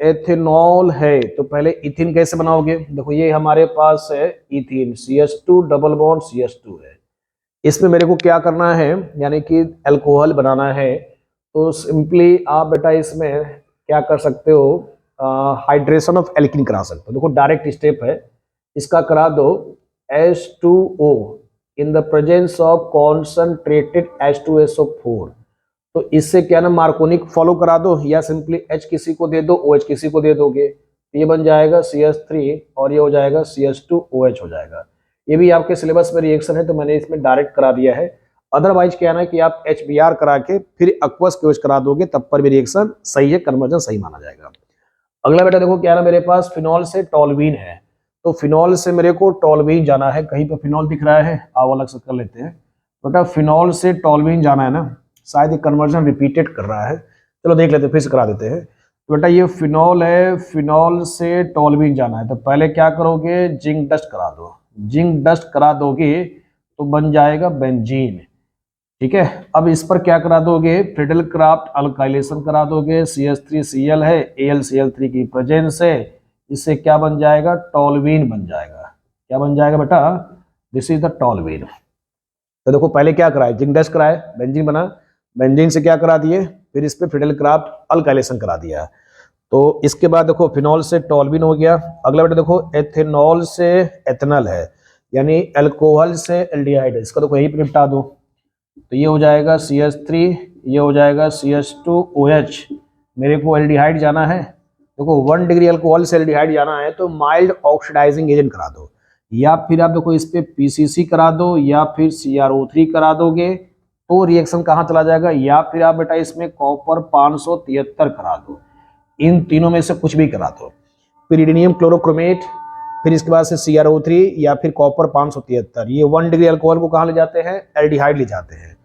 एथेनॉल है। तो पहले इथीन कैसे बनाओगे, देखो ये हमारे पास है ethene, CH2 double bond CH2 है। इसमें मेरे को क्या करना है, यानी कि अल्कोहल बनाना है। तो सिंपली आप बेटा इसमें क्या कर सकते हो, हाइड्रेशन ऑफ एल्कीन करा सकते हो। देखो डायरेक्ट स्टेप है, इसका करा दो H2O in the presence of concentrated H2SO4। तो इससे क्या ना मार्कोनिक फॉलो करा दो, या सिंपली H किसी को दे दो, OH किसी को दे दोगे, ये बन जाएगा CH3 और ये हो जाएगा CH2OH हो जाएगा। ये भी आपके सिलेबस में रिएक्शन है, तो मैंने इसमें डायरेक्ट करा दिया है। अदरवाइज क्या है कि आप HBr करा के फिर aqueous क्यूएच करा दोगे, तब पर भी रिएक्शन सही है, कन्वर्जन सही माना जाएगा। अगला बेटा देखो क्या ना मेरे पास फिनॉल से टॉल्वीन है। तो फिनॉल से मेरे को टॉल्वीन जाना है, कहीं पर फिनॉल दिख रहा है, आओ अलग से कर लेते हैं। बेटा फिनॉल से टॉल्वीन जाना है ना, शायद ये कन्वर्जन रिपीटेड कर रहा है, चलो देख लेते हैं, फिर से करा देते हैं। तो बेटा ये फिनॉल है, फिनॉल से टॉल्वीन जाना है, तो पहले क्या करोगे, जिंक डस्ट करा दो। जिंक डस्ट करा दोगे तो बन जाएगा बेंजीन, ठीक है। अब इस पर क्या करा दोगे, फ्रीडल क्राफ्ट अल्काइलेशन करा दोगे, CH3Cl है, AlCl3 की प्रेजेंस है, इससे क्या बन जाएगा, टॉल्वीन बन जाएगा। क्या बन जाएगा बेटा, दिस इज द टॉल्वीन। तो देखो पहले क्या कराए, जिंक डस्ट कराए, बेंजीन बना, बेंजीन से क्या करा दिए, फिर इस पे फ्रीडल क्राफ्ट अल्काइलेशन करा दिया। तो इसके बाद देखो फिनॉल से टॉल्वीन हो गया। अगला बेटा देखो एथेनॉल से एथेनॉल है, यानी अल्कोहल से एल्डिहाइड है, इसका देखो यही पे निपटा दो। तो ये हो जाएगा CH3, ये हो जाएगा CH2OH। मेरे को एल्डिहाइड जाना है, देखो 1 डिग्री अल्कोहल से एल्डिहाइड जाना है, तो माइल्ड ऑक्सीडाइजिंग एजेंट करा दो, या फिर आप देखो इस पे PCC करा दो, या फिर CrO3 करा दोगे, तो रिएक्शन कहाँ चला जाएगा, या फिर आप बेटा इसमें कॉपर 573 करा दो। इन तीनों में से कुछ भी करा दो। पिरिडीनियम क्लोरोक्रोमेट, फिर इसके बाद से CrO3 या फिर कॉपर 573, ये 1 डिग्री अल्कोहल को कहाँ ले जाते हैं, एल्डिहाइड ले जाते हैं।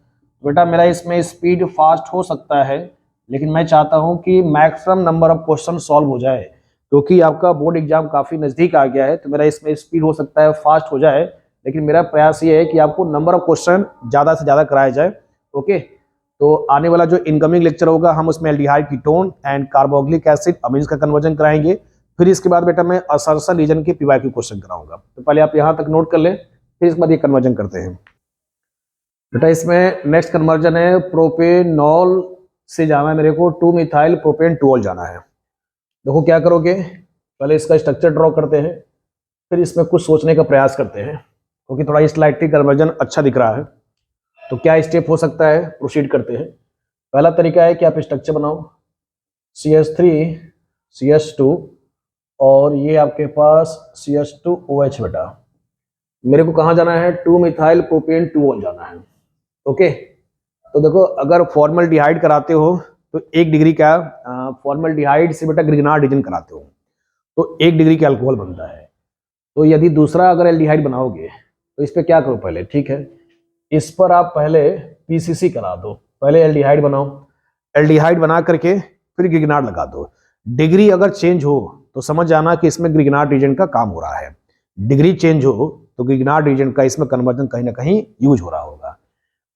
बेटा मेरा इसमें स्पीड फास्ट हो सकता है, लेकिन मैं चाहता हूं कि maximum number of question solve हो जाए, क्योंकि आपका बोर्ड एग्जाम काफी नजदीक आ गया है। तो मेरा इसमें स्पीड हो सकता है फास्ट हो जाए, लेकिन मेरा प्रयास ये है कि आपको नंबर ऑफ क्वेश्चन ज्यादा से ज्यादा कराया जाए, ओके। तो आने वाला जो इनकमिंग लेक्चर होगा, हम उसमें aldehyde ketone and carboxylic acid amines का कन्वर्जन कराएंगे। फिर इसके बाद बेटा मैं असर्शन रीजन के PYQ क्वेश्चन कराऊंगा। तो पहले आप यहां तक नोट कर ले, फिर इसके बाद ये कन्वर्जन करते हैं। बेटा इसमें नेक्स्ट कन्वर्जन है प्रोपेनॉल से जाना है मेरे को 2 मिथाइल प्रोपेन टूओल जाना है। देखो क्या करोगे, पहले इसका स्ट्रक्चर ड्रॉ करते हैं, फिर इसमें कुछ सोचने का प्रयास करते हैं, क्योंकि थोड़ा स्लाइटली कन्वर्जन अच्छा दिख रहा है। तो क्या स्टेप हो सकता है, प्रोसीड करते हैं। पहला तरीका है कि आप स्ट्रक्चर बनाओ, CH3 CH2 और ये आपके पास CH2OH। बेटा मेरे को कहाँ जाना है, 2 मिथाइल प्रोपेन टूओल जाना है, ओके। तो देखो अगर फॉर्मल्डिहाइड कराते हो तो 1 डिग्री का फॉर्मल्डिहाइड से बेटा ग्रिगनार्ड रीजन कराते हो तो 1 डिग्री का अल्कोहल बनता है। तो यदि दूसरा अगर एल्डिहाइड बनाओगे तो इस पर क्या करो, पहले ठीक है इस पर आप पहले PCC करा दो, पहले एल्डिहाइड बनाओ, एल्डिहाइड बना करके फिर ग्रिगनार्ड लगा दो। डिग्री अगर चेंज हो तो समझ जाना कि इसमें ग्रिगनार्ड रीजन का काम हो रहा है। डिग्री चेंज हो तो ग्रिग्नार्ड रीजन का इसमें कन्वर्जन कहीं ना कहीं यूज हो रहा होगा।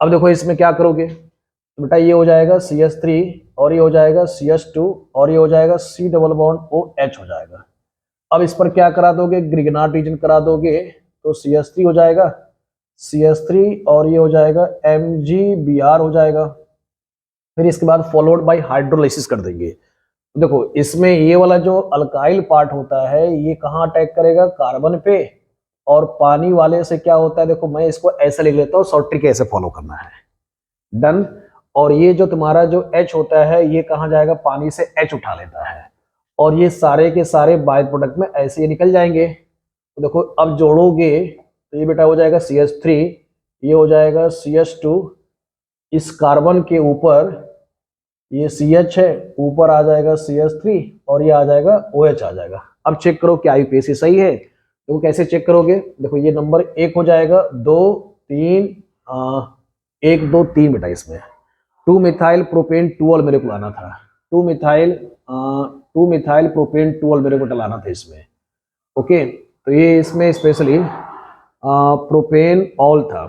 अब देखो इसमें क्या करोगे, तो बेटा ये हो जाएगा CH3 और ये हो जाएगा CH2 और ये हो जाएगा C डबल बॉन्ड OH हो जाएगा। अब इस पर क्या करा दोगे, ग्रिग्नार्ड रीजन करा दोगे तो CH3 हो जाएगा CH3 और ये हो जाएगा MgBr हो जाएगा। फिर इसके बाद फॉलोड बाय हाइड्रोलाइसिस कर देंगे। देखो इसमें ये वाला जो अल्काइल पार्ट होता है ये कहाँ अटैक करेगा, कार्बन पे, और पानी वाले से क्या होता है, देखो मैं इसको ऐसे लिख लेता हूँ, शॉर्ट ट्रिक ऐसे फॉलो करना है, डन। और ये जो तुम्हारा जो H होता है ये कहाँ जाएगा, पानी से H उठा लेता है, और ये सारे के सारे बाय प्रोडक्ट में ऐसे ही निकल जाएंगे। तो देखो अब जोड़ोगे तो ये बेटा हो जाएगा CH3, ये हो जाएगा CH2, इस कार्बन के ऊपर ये CH है, ऊपर आ जाएगा CH3 और ये आ जाएगा OH आ जाएगा। अब चेक करो क्या यूपीएससी सही है। तो कैसे चेक करोगे, देखो ये नंबर 1 हो जाएगा, 2 3 1 2 3 बेटा इसमें 2 मिथाइल प्रोपेन 2 मेरे को लाना था, 2 मिथाइल प्रोपेन 2 मेरे को लाना था इसमें। ओके, तो ये इसमें स्पेशली प्रोपेनॉल था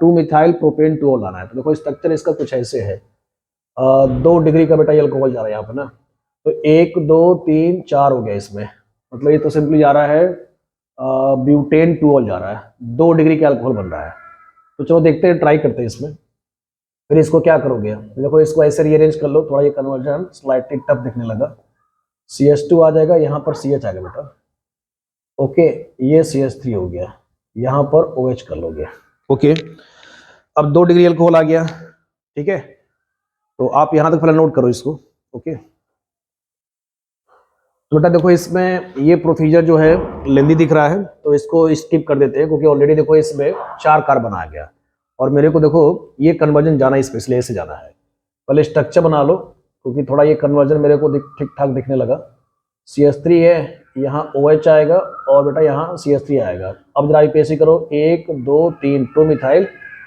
2 मिथाइल प्रोपेन 2 लाना है। तो देखो स्ट्रक्चर इसका कुछ ऐसे है, 2 डिग्री का बेटा ये अल्कोहल जा रहा है यहाँ पर ना, तो 1 2 3 4 हो गया इसमें, मतलब ये तो सिंपली जा रहा है ब्यूटेन 2 जा रहा है, 2 डिग्री का अल्कोहल बन रहा है। तो चलो देखते हैं, ट्राई करते हैं इसमें। फिर इसको क्या करोगे, देखो इसको ऐसे रीअरेंज कर लो, थोड़ा ये कन्वर्जन स्लाइटली टफ दिखने लगा, CH2 आ जाएगा, यहाँ पर CH आ गया बेटा, ओके, ये CH3 हो गया, यहाँ पर OH कर लोगे, ओके। अब 2 डिग्री अल्कोहल आ गया, ठीक है, तो आप यहां तक पहले नोट करो इसको, ओके। तो बेटा देखो इसमें ये प्रोसीजर जो है लेंदी दिख रहा है, तो इसको स्किप कर देते हैं, क्योंकि ऑलरेडी देखो इसमें 4 कार्बन आ गया, और मेरे को देखो ये कन्वर्जन जाना है, स्पेशली ऐसे जाना है। पहले स्ट्रक्चर बना लो, क्योंकि थोड़ा ये कन्वर्जन मेरे को ठीक ठाक दिखने लगा। CH3 है, यहाँ OH आएगा और बेटा यहाँ CH3 आएगा। अब जरा यूपीएससी करो, 1 2 3 2 मिथाइल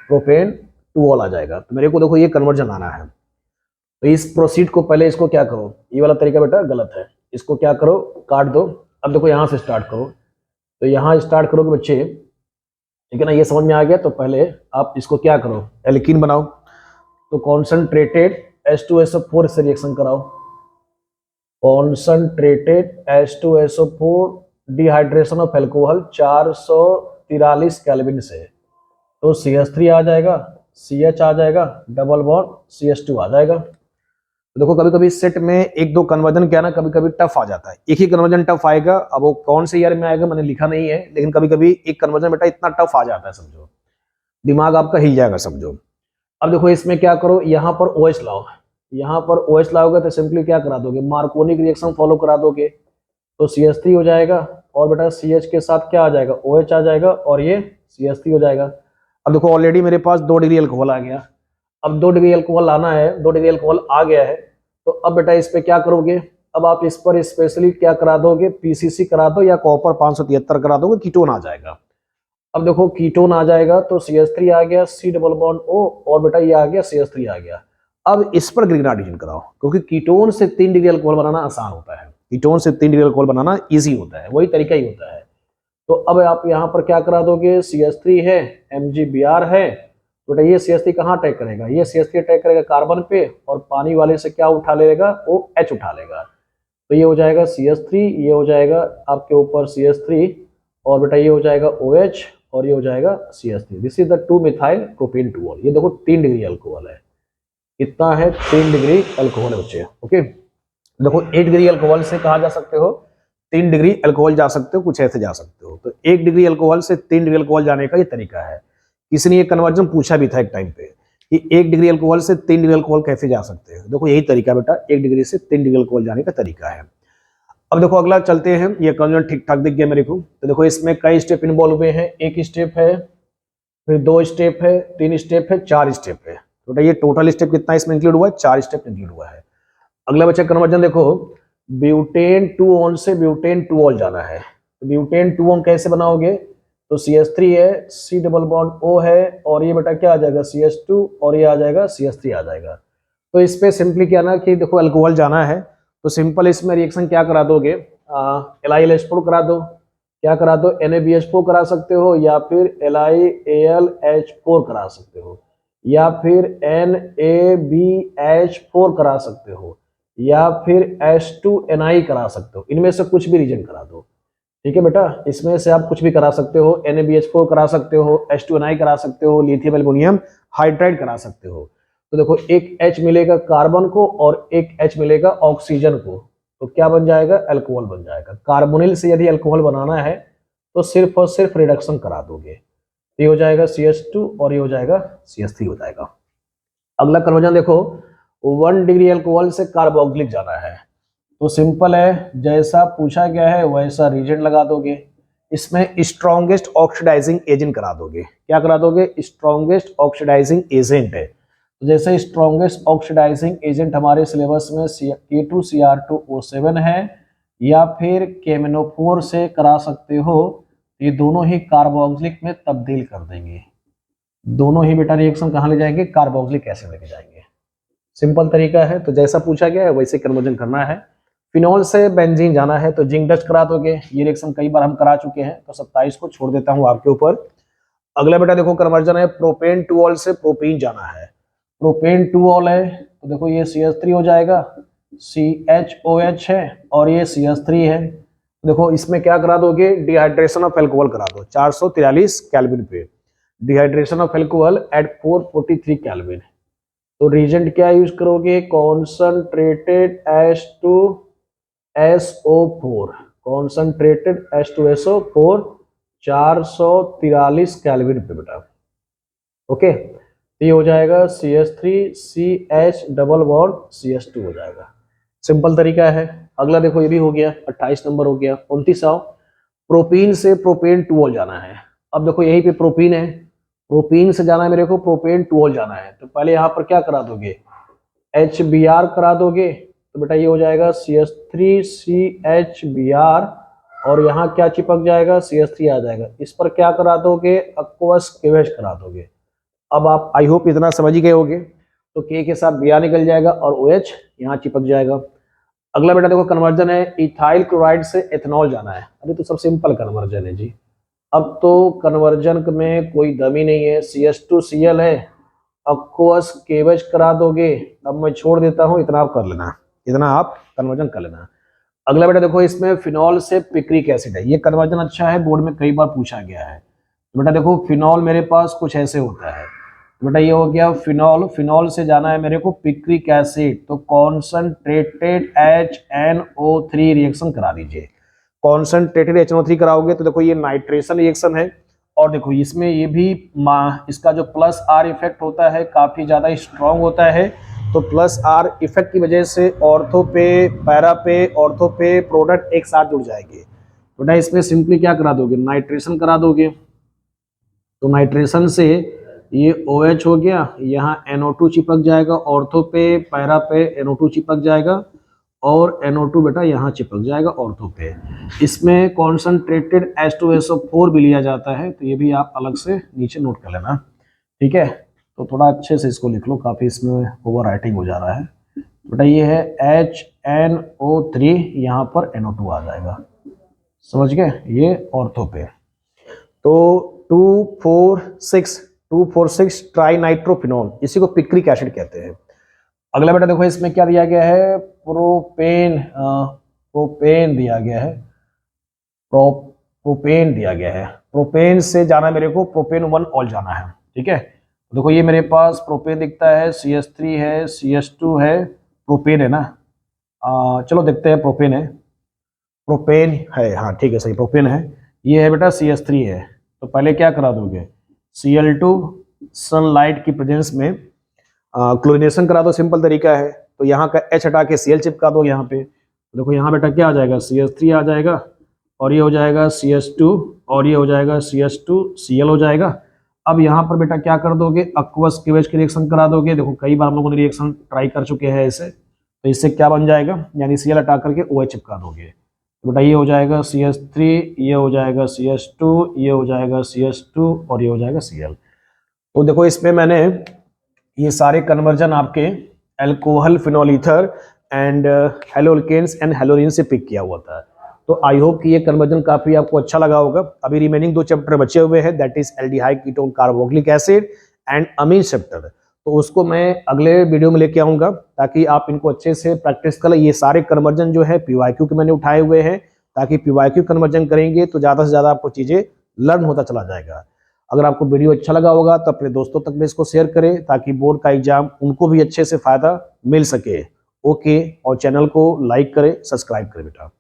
प्रोपेन 2 आ जाएगा। तो मेरे को देखो ये कन्वर्जन आना है, तो इस प्रोसीड को पहले इसको क्या करो, ये वाला तरीका बेटा गलत है, इसको क्या करो, काट दो। अब देखो यहाँ से स्टार्ट करो, तो यहाँ स्टार्ट करोगे बच्चे, ठीक है ना, ये समझ में आ गया। तो पहले आप इसको क्या करो, एल्कीन बनाओ, तो कॉन्सनट्रेटेड H2SO4 से रिएक्शन कराओ, concentrated H2SO4 dehydration of alcohol 443 kelvin से, तो CH3 आ जाएगा, CH आ जाएगा, डबल बॉन्ड CH2 आ जाएगा। तो देखो कभी कभी सेट में 1-2 कन्वर्जन क्या ना कभी कभी टफ आ जाता है, एक ही कन्वर्जन टफ आएगा, अब वो कौन से ईयर में आएगा मैंने लिखा नहीं है, लेकिन कभी कभी एक कन्वर्जन बेटा इतना टफ आ जाता है, समझो दिमाग आपका हिल जाएगा, समझो। अब देखो इसमें क्या करो, यहाँ पर OH लाओ, यहाँ पर OH लाओगे तो सिंपली क्या करा दोगे, मार्कोनिक रिएक्शन फॉलो करा दोगे, तो CH3 हो जाएगा, और बेटा CH के साथ क्या आ जाएगा, OH आ जाएगा, और ये CH3 हो जाएगा। अब देखो ऑलरेडी मेरे पास 2 डिग्री अल्कोहल आ गया, अब 2 डिग्री अल्कोहल लाना है, 2 डिग्री अल्कोहल आ गया है, तो अब बेटा इस पे क्या करोगे, अब आप इस पर स्पेशली क्या करा दोगे, PCC करा दो या कॉपर 573 करा दोगे, कीटोन आ जाएगा। अब देखो कीटोन आ जाएगा, तो CH3 आ गया, C डबल बॉन्ड O, और बेटा ये आ गया CH3 आ गया। अब इस पर ग्रिग्नार्ड रीजन कराओ, क्योंकि कीटोन से 3 डिग्री अल्कोहल बनाना आसान होता है, कीटोन से 3 डिग्री अल्कोहल बनाना इजी होता है, वही तरीका ही होता है। तो अब आप यहाँ पर क्या करा दोगे, CH3 है, MgBr है, बेटा ये CH3 कहाँ अटैक करेगा, ये CH3 अटैक करेगा कार्बन पे, और पानी वाले से क्या उठा लेगा, OH उठा लेगा, तो ये हो जाएगा CH3, ये हो जाएगा आपके ऊपर CH3, और बेटा ये हो जाएगा OH, और ये हो जाएगा CH3। This is the 2 methyl propane 2। ये देखो 3 डिग्री अल्कोहल है, कितना है, 3 डिग्री अल्कोहल है बच्चे, ओके। देखो 1 डिग्री अल्कोहल से कहा जा सकते हो 3 डिग्री अल्कोहल जा सकते हो, कुछ ऐसे जा सकते हो। तो 1 डिग्री अल्कोहल से 3 डिग्री अल्कोहल जाने का ये तरीका है। किसी ने ये कन्वर्जन पूछा भी था एक टाइम पे कि 1 डिग्री अल्कोहल से 3 डिग्री अल्कोहल कैसे जा सकते हैं। देखो यही तरीका बेटा, 1 डिग्री से 3 डिग्री अल्कोहल जाने का तरीका है। अब देखो अगला चलते हैं, ये कन्वर्जन ठीक ठाक दिख गया मेरे को। तो देखो इसमें कई स्टेप इन्वॉल्व हुए हैं, 1 स्टेप है, फिर 2 स्टेप है, 3 स्टेप है, 4 स्टेप है। तो ये टोटल स्टेप कितना इसमें इंक्लूड हुआ है, 4 स्टेप इंक्लूड हुआ है। अगला बच्चा कन्वर्जन देखो, ब्यूटेन 2 से ब्यूटेन 2 जाना है। तो ब्यूटेन 2 कैसे बनाओगे, तो CH3 है, C डबल बॉन्ड O है, और ये बेटा क्या आ जाएगा CH2, और ये आ जाएगा CH3 आ जाएगा। तो इस पे सिंपली क्या ना कि देखो अल्कोहल जाना है, तो सिंपल इसमें रिएक्शन क्या करा दोगे, LiL H4 करा दो, क्या करा दो, NaBH4 करा सकते हो, या फिर LiAlH4 करा सकते हो, या फिर NaBH4 करा सकते हो, या फिर H2Ni करा सकते हो। इनमें से कुछ भी रीजन करा दो, ठीक है बेटा, इसमें से आप कुछ भी करा सकते हो। NaBH4 करा सकते हो, H2Ni करा सकते हो, लिथियम एल्युमिनियम हाइड्राइड करा सकते हो। तो देखो एक H मिलेगा कार्बन को और एक H मिलेगा ऑक्सीजन को, तो क्या बन जाएगा, अल्कोहल बन जाएगा। कार्बोनिल से यदि अल्कोहल बनाना है तो सिर्फ और सिर्फ रिडक्शन करा दोगे, ये हो जाएगा CH2 और ये हो जाएगा CH3 हो जाएगा। अगला कन्वर्जन देखो, 1 डिग्री अल्कोहल से कार्बोक्सिलिक जाना है, तो सिंपल है, जैसा पूछा गया है वैसा रीजेंट लगा दोगे। इसमें स्ट्रॉन्गेस्ट ऑक्सीडाइजिंग एजेंट करा दोगे। क्या करा दोगे, स्ट्रॉन्गेस्ट ऑक्सीडाइजिंग एजेंट है। तो जैसे स्ट्रॉन्गेस्ट ऑक्सीडाइजिंग एजेंट हमारे सिलेबस में K2Cr2O7 है, या फिर KMnO4 से करा सकते हो। ये दोनों ही कार्बोक्सिलिक में तब्दील कर देंगे, दोनों ही बेटा रिएक्शन कहाँ ले जाएंगे, कार्बोक्सिलिक एसिड लेके जाएंगे। सिंपल तरीका है, तो जैसा पूछा गया है वैसे कन्वर्जन करना है। फिनॉल से बेंजीन जाना है तो जिंक डस्ट करा दोगे, ये रिएक्शन कई बार हम करा चुके हैं, तो 27 को छोड़ देता हूं आपके ऊपर। अगला बेटा देखो कन्वर्जन है, प्रोपेन टू ऑल से प्रोपीन जाना है। प्रोपेन टू ऑल है तो देखो ये CH3 हो जाएगा, CHOH है और ये CH3 है। देखो इसमें क्या करा दोगे, डिहाइड्रेशन ऑफ एल्कोहल करा दो 443 केल्विन पे, dehydration of alcohol at 443 kelvin. तो रीजेंट क्या यूज करोगे, concentrated H2SO4, concentrated H2SO4 443 kelvin पे बेटा। ओके, ये हो जाएगा CH3CH डबल बॉन्ड CH2 हो जाएगा। सिंपल तरीका है। अगला देखो ये भी हो गया, 28 नंबर हो गया। 29 आओ, प्रोपीन से प्रोपेन टू ऑल जाना है। अब देखो यहीं पे प्रोपीन है, प्रोपीन से जाना है मेरे को, प्रोपेन टू ऑल जाना है, तो पहले यहाँ पर क्या करा दोगे, HBr करा दोगे। तो बेटा ये हो जाएगा CH3CHBr और यहाँ क्या चिपक जाएगा, CH3 आ जाएगा। इस पर क्या करा दोगे, aqueous क्लीवेज करा दोगे। अब आप आई होप इतना समझ ही गए होगे। तो K के साथ Br निकल जाएगा और OH यहाँ चिपक जाएगा। अगला बेटा देखो कन्वर्जन है, इथाइल क्लोराइड से एथेनॉल जाना है। अरे तो सब सिंपल कन्वर्जन है जी। अब तो कन्वर्जन में कोई दमी नहीं है, CH2Cl है, aqueous क्लीवेज करा दोगे। अब मैं छोड़ देता हूँ, इतना आप कर लेना, इतना आप कन्वर्जन कर लेना। अगला बेटा देखो इसमें फिनॉल से पिक्रिक एसिड है। ये कन्वर्जन अच्छा है, बोर्ड में कई बार पूछा गया है। तो बेटा देखो फिनॉल मेरे पास कुछ ऐसे होता है, बेटा ये हो गया फिनॉल, फिनॉल से जाना है मेरे को पिक्रिक एसिड, तो कॉन्सनट्रेटेड HNO3 रिएक्शन करा दीजिए। कॉन्सनट्रेटेड HNO3 कराओगे तो देखो ये नाइट्रेशन रिएक्शन है, और देखो इसमें ये भी इसका जो प्लस R इफेक्ट होता है काफी ज्यादा स्ट्रॉन्ग होता है। तो प्लस R इफेक्ट की वजह से ऑर्थो पे, पैरा पे, ऑर्थो पे प्रोडक्ट एक साथ जुड़ जाएंगे। बेटा इसमें सिंपली क्या करा दोगे, नाइट्रेशन करा दोगे। तो नाइट्रेशन से ये OH हो गया, यहाँ NO2 चिपक जाएगा, ऑर्थो पे, पैरा पे NO2 चिपक जाएगा, और NO2 बेटा यहाँ चिपक जाएगा ऑर्थो पे। इसमें कॉन्सनट्रेटेड H2SO4 भी लिया जाता है, तो ये भी आप अलग से नीचे नोट कर लेना, ठीक है। तो थोड़ा अच्छे से इसको लिख लो, काफ़ी इसमें ओवर राइटिंग हो जा रहा है। बेटा ये है HNO3, यहाँ पर NO2 आ जाएगा, समझ गए, ये ऑर्थो पे। तो 246 ट्राई नाइट्रोफिनॉल, इसी को पिक्रिक एसिड कहते हैं। अगला बेटा देखो इसमें क्या दिया गया है, प्रोपेन दिया गया है, प्रोपेन दिया गया है। प्रोपेन से जाना मेरे को प्रोपेन 1 ऑल जाना है, ठीक है। देखो ये मेरे पास प्रोपेन दिखता है, CH3 है, CH2 है, प्रोपेन है ना। चलो देखते हैं, प्रोपेन है, प्रोपेन है, हाँ ठीक है, सही प्रोपेन है। ये है बेटा CH3 है, तो पहले क्या करा दोगे, Cl2 सनलाइट की प्रेजेंस में क्लोरीनेशन करा दो, सिंपल तरीका है। तो यहाँ का H हटा के Cl चिपका दो यहाँ पे। देखो यहाँ बेटा क्या आ जाएगा, CH3 आ जाएगा, और ये हो जाएगा CH2, और ये हो जाएगा CH2Cl हो जाएगा। अब यहाँ पर बेटा क्या कर दोगे, aqueous क्लीवेज की रिएक्शन करा दोगे। देखो कई बार हम लोगों ने रिएक्शन ट्राई कर चुके हैं ऐसे, तो इससे क्या बन जाएगा, यानी Cl हटा करके OH चिपका दोगे। तो बेटा ये हो जाएगा CH3, ये हो जाएगा CH2, ये हो जाएगा CH2, और ये हो जाएगा Cl। तो देखो इसमें मैंने ये सारे कन्वर्जन आपके alcohol, phenol ether and haloalkanes and haloarenes से पिक किया हुआ था। तो आई होप कि ये कन्वर्जन काफी आपको अच्छा लगा होगा। अभी रिमेनिंग 2 चैप्टर बचे हुए हैं, that is aldehyde ketone carboxylic acid and amine chapter. तो उसको मैं अगले वीडियो में लेके आऊंगा ताकि आप इनको अच्छे से प्रैक्टिस करें। ये सारे कन्वर्जन जो है पीवाईक्यू के मैंने उठाए हुए हैं, ताकि पीवाईक्यू कन्वर्जन करेंगे तो ज्यादा से ज्यादा आपको चीजें लर्न होता चला जाएगा। अगर आपको वीडियो अच्छा लगा होगा तो अपने दोस्तों तक भी इसको शेयर करें ताकि बोर्ड का एग्जाम उनको भी अच्छे से फायदा मिल सके। ओके, और चैनल को लाइक करें, सब्सक्राइब करें बेटा।